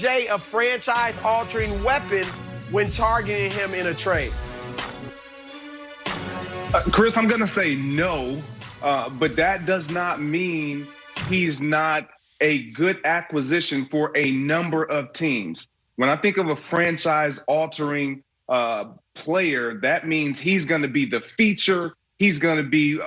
Jay a franchise-altering weapon when targeting him in a trade? Chris, I'm going to say no, but that does not mean he's not a good acquisition for a number of teams. When I think of a franchise-altering player, that means he's going to be the feature. He's going to be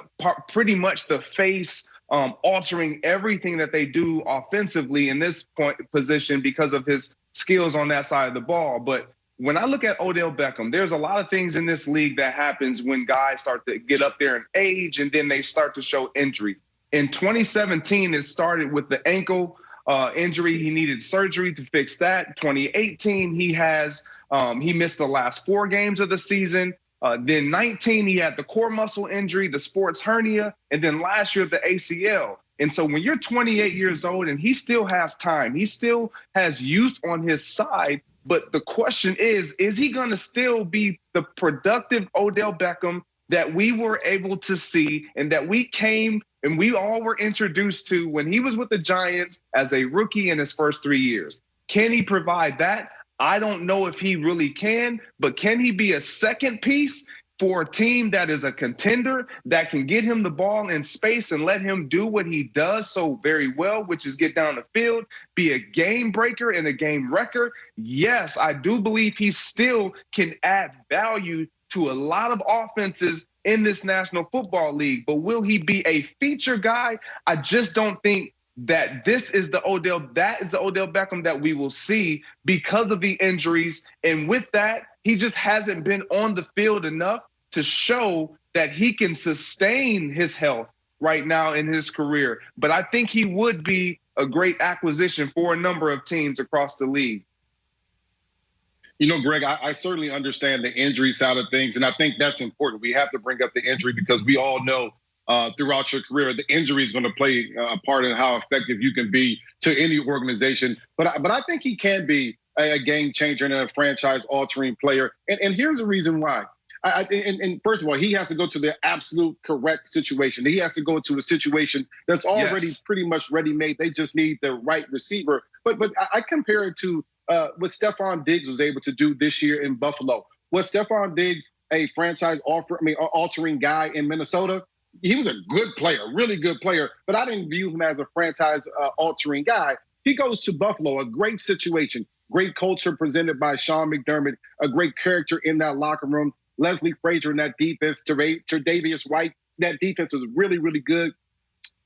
pretty much the face, altering everything that they do offensively in this position because of his skills on that side of the ball. But when I look at Odell Beckham, there's a lot of things in this league that happens when guys start to get up there in age and then they start to show injury. In 2017, it started with the ankle injury. He needed surgery to fix that. 2018, he missed the last 4 games of the season. Then 19, he had the core muscle injury, the sports hernia, and then last year the ACL. And so when you're 28 years old and he still has time, he still has youth on his side. But the question is he going to still be the productive Odell Beckham that we were able to see and that we came and we all were introduced to when he was with the Giants as a rookie in his first 3 years? Can he provide that? I don't know if he really can, but can he be a second piece for a team that is a contender that can get him the ball in space and let him do what he does so very well, which is get down the field, be a game breaker and a game wrecker? Yes, I do believe he still can add value to a lot of offenses in this National Football League. But will he be a feature guy? I just don't think that that is the Odell Beckham that we will see because of the injuries. And with that, he just hasn't been on the field enough to show that he can sustain his health right now in his career. But I think he would be a great acquisition for a number of teams across the league. You know, Greg, I certainly understand the injury side of things, and I think that's important. We have to bring up the injury because we all know throughout your career, the injury is going to play a part in how effective you can be to any organization. But I think he can be a game changer and a franchise-altering player. And here's the reason why. And first of all, he has to go to the absolute correct situation. He has to go to a situation that's already pretty much ready-made. They just need the right receiver. But I compare it to what Stephon Diggs was able to do this year in Buffalo. Was Stephon Diggs a altering guy in Minnesota? He was a good player, really good player, but I didn't view him as a franchise-altering guy. He goes to Buffalo, a great situation, great culture presented by Sean McDermott, a great character in that locker room. Leslie Frazier in that defense, Tre'Davious White, that defense was really, really good.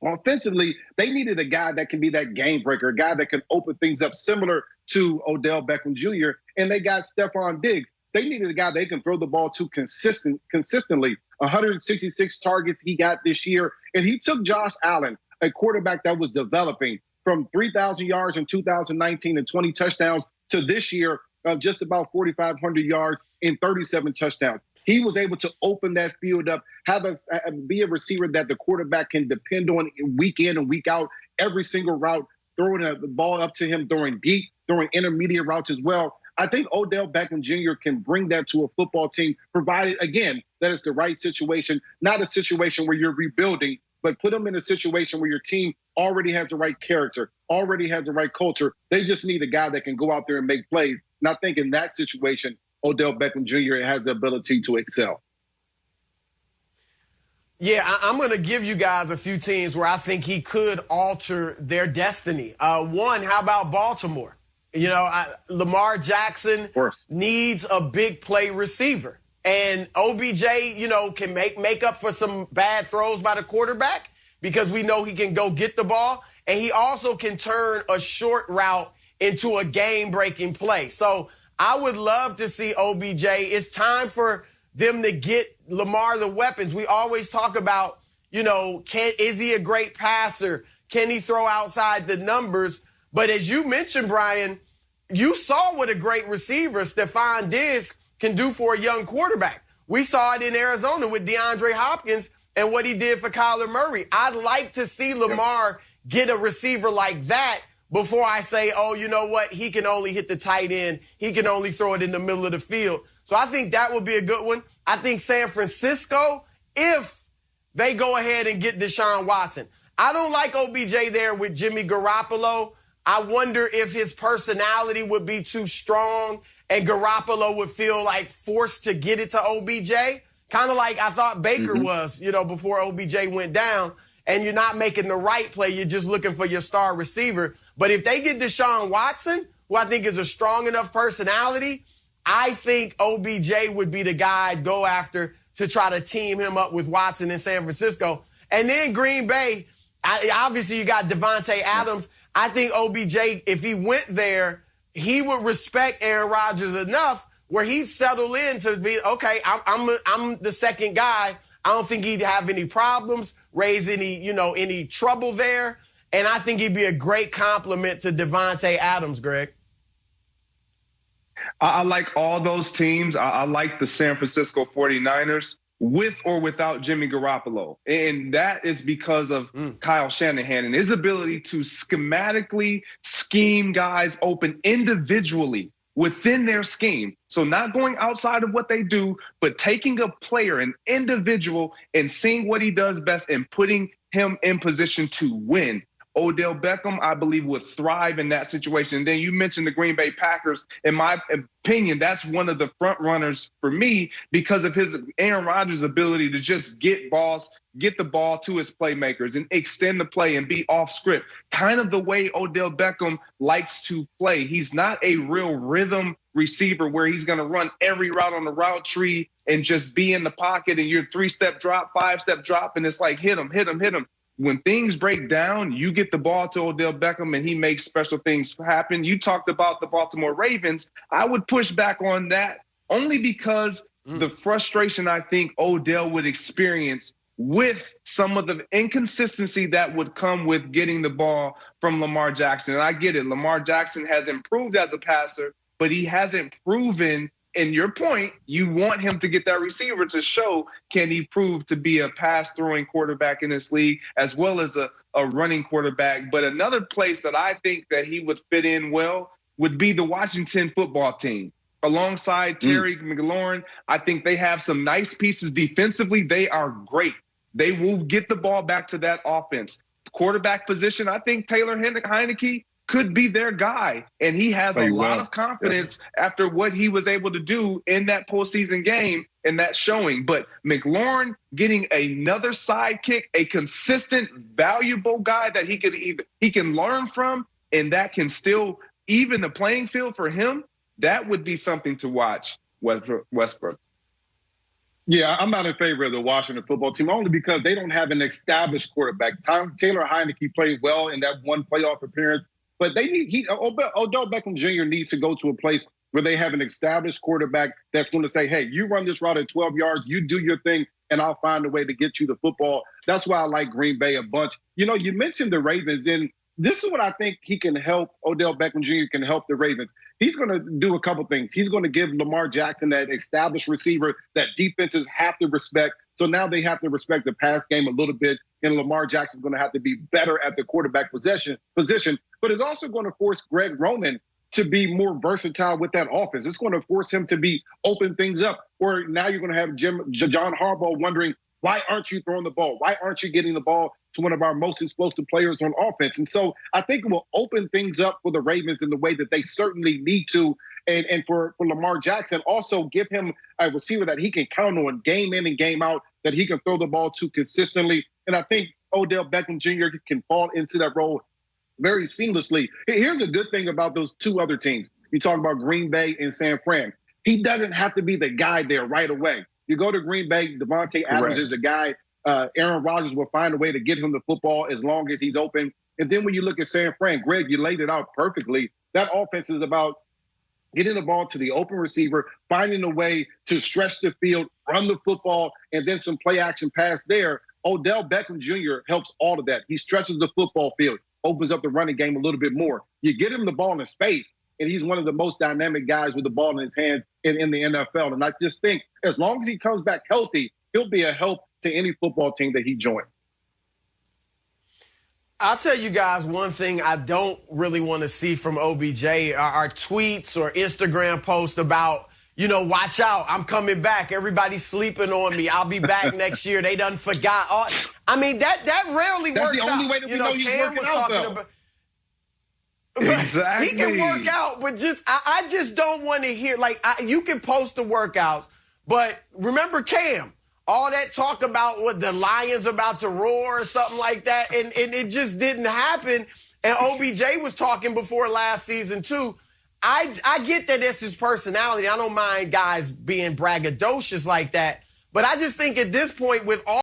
Offensively, they needed a guy that can be that game breaker, a guy that can open things up similar to Odell Beckham Jr., and they got Stephon Diggs. They needed a guy they can throw the ball to consistently. 166 targets he got this year. And he took Josh Allen, a quarterback that was developing, from 3,000 yards in 2019 and 20 touchdowns to this year of just about 4,500 yards and 37 touchdowns. He was able to open that field up, be a receiver that the quarterback can depend on week in and week out, every single route, throwing the ball up to him, throwing deep, throwing intermediate routes as well. I think Odell Beckham Jr. can bring that to a football team, provided, again, that it's the right situation, not a situation where you're rebuilding, but put them in a situation where your team already has the right character, already has the right culture. They just need a guy that can go out there and make plays. And I think in that situation, Odell Beckham Jr. has the ability to excel. Yeah, I'm going to give you guys a few teams where I think he could alter their destiny. One, how about Baltimore? You know, Lamar Jackson needs a big play receiver. And OBJ, you know, can make up for some bad throws by the quarterback because we know he can go get the ball. And he also can turn a short route into a game-breaking play. So I would love to see OBJ. It's time for them to get Lamar the weapons. We always talk about, you know, is he a great passer? Can he throw outside the numbers? But as you mentioned, Brian, you saw what a great receiver Stephon Diggs can do for a young quarterback. We saw it in Arizona with DeAndre Hopkins and what he did for Kyler Murray. I'd like to see Lamar get a receiver like that before I say, oh, you know what, he can only hit the tight end. He can only throw it in the middle of the field. So I think that would be a good one. I think San Francisco, if they go ahead and get Deshaun Watson. I don't like OBJ there with Jimmy Garoppolo. I wonder if his personality would be too strong and Garoppolo would feel like forced to get it to OBJ. Kind of like I thought Baker was, before OBJ went down. And you're not making the right play. You're just looking for your star receiver. But if they get Deshaun Watson, who I think is a strong enough personality, I think OBJ would be the guy I'd go after to try to team him up with Watson in San Francisco. And then Green Bay, obviously you got Devontae Adams. I think OBJ, if he went there, he would respect Aaron Rodgers enough where he'd settle in to be, okay, I'm the second guy. I don't think he'd have any problems, raise any trouble there. And I think he'd be a great compliment to Devontae Adams, Greg. I like all those teams. I like the San Francisco 49ers with or without Jimmy Garoppolo. And that is because of Kyle Shanahan and his ability to schematically scheme guys open individually within their scheme. So not going outside of what they do, but taking a player, an individual, and seeing what he does best and putting him in position to win. Odell Beckham, I believe, would thrive in that situation. And then you mentioned the Green Bay Packers. In my opinion, that's one of the front runners for me because of his Aaron Rodgers' ability to just get the ball to his playmakers and extend the play and be off script. Kind of the way Odell Beckham likes to play. He's not a real rhythm receiver where he's going to run every route on the route tree and just be in the pocket and you're 3-step drop, 5-step drop, and it's like hit him, hit him, hit him. When things break down, you get the ball to Odell Beckham and he makes special things happen. You talked about the Baltimore Ravens. I would push back on that only because the frustration I think Odell would experience with some of the inconsistency that would come with getting the ball from Lamar Jackson. And I get it. Lamar Jackson has improved as a passer, but he hasn't proven. And your point, you want him to get that receiver to show, can he prove to be a pass-throwing quarterback in this league as well as a running quarterback. But another place that I think that he would fit in well would be the Washington football team. Alongside Terry McLaurin, I think they have some nice pieces defensively. They are great. They will get the ball back to that offense. Quarterback position, I think Taylor Heineke could be their guy. And he has a lot of confidence after what he was able to do in that postseason game and that showing. But McLaurin getting another sidekick, a consistent, valuable guy that he can learn from, and that can still even the playing field for him, that would be something to watch, Westbrook. Yeah, I'm not in favor of the Washington football team only because they don't have an established quarterback. Taylor Heineke played well in that one playoff appearance. But Odell Beckham Jr. needs to go to a place where they have an established quarterback that's going to say, hey, you run this route at 12 yards, you do your thing, and I'll find a way to get you the football. That's why I like Green Bay a bunch. You mentioned the Ravens, and this is what I think he can help. Odell Beckham Jr. can help the Ravens. He's going to do a couple things. He's going to give Lamar Jackson that established receiver that defenses have to respect. So now they have to respect the pass game a little bit, and Lamar Jackson's going to have to be better at the quarterback position. But it's also going to force Greg Roman to be more versatile with that offense. It's going to force him to open things up. Or now you're going to have John Harbaugh wondering, why aren't you throwing the ball? Why aren't you getting the ball to one of our most explosive players on offense? And so I think it will open things up for the Ravens in the way that they certainly need to. And for Lamar Jackson, also give him a receiver that he can count on game in and game out, that he can throw the ball to consistently. And I think Odell Beckham Jr. can fall into that role very seamlessly. Here's a good thing about those two other teams. You talk about Green Bay and San Fran. He doesn't have to be the guy there right away. You go to Green Bay, Devontae Adams is a guy. Aaron Rodgers will find a way to get him the football as long as he's open. And then when you look at San Fran, Greg, you laid it out perfectly. That offense is about getting the ball to the open receiver, finding a way to stretch the field, run the football, and then some play action pass there. Odell Beckham Jr. helps all of that. He stretches the football field, opens up the running game a little bit more. You get him the ball in space, and he's one of the most dynamic guys with the ball in his hands in the NFL. And I just think as long as he comes back healthy, he'll be a help to any football team that he joins. I'll tell you guys one thing I don't really want to see from OBJ are tweets or Instagram posts about, watch out, I'm coming back. Everybody's sleeping on me. I'll be back next year. They done forgot. I mean, that rarely works out. That's the only way that we know he's Cam working was out, talking though. about. Exactly. He can work out, but I just don't want to hear, like, you can post the workouts, but remember Cam, all that talk about what the Lions about to roar or something like that, and it just didn't happen. And OBJ was talking before last season too. I get that that's his personality. I don't mind guys being braggadocious like that, but I just think at this point with all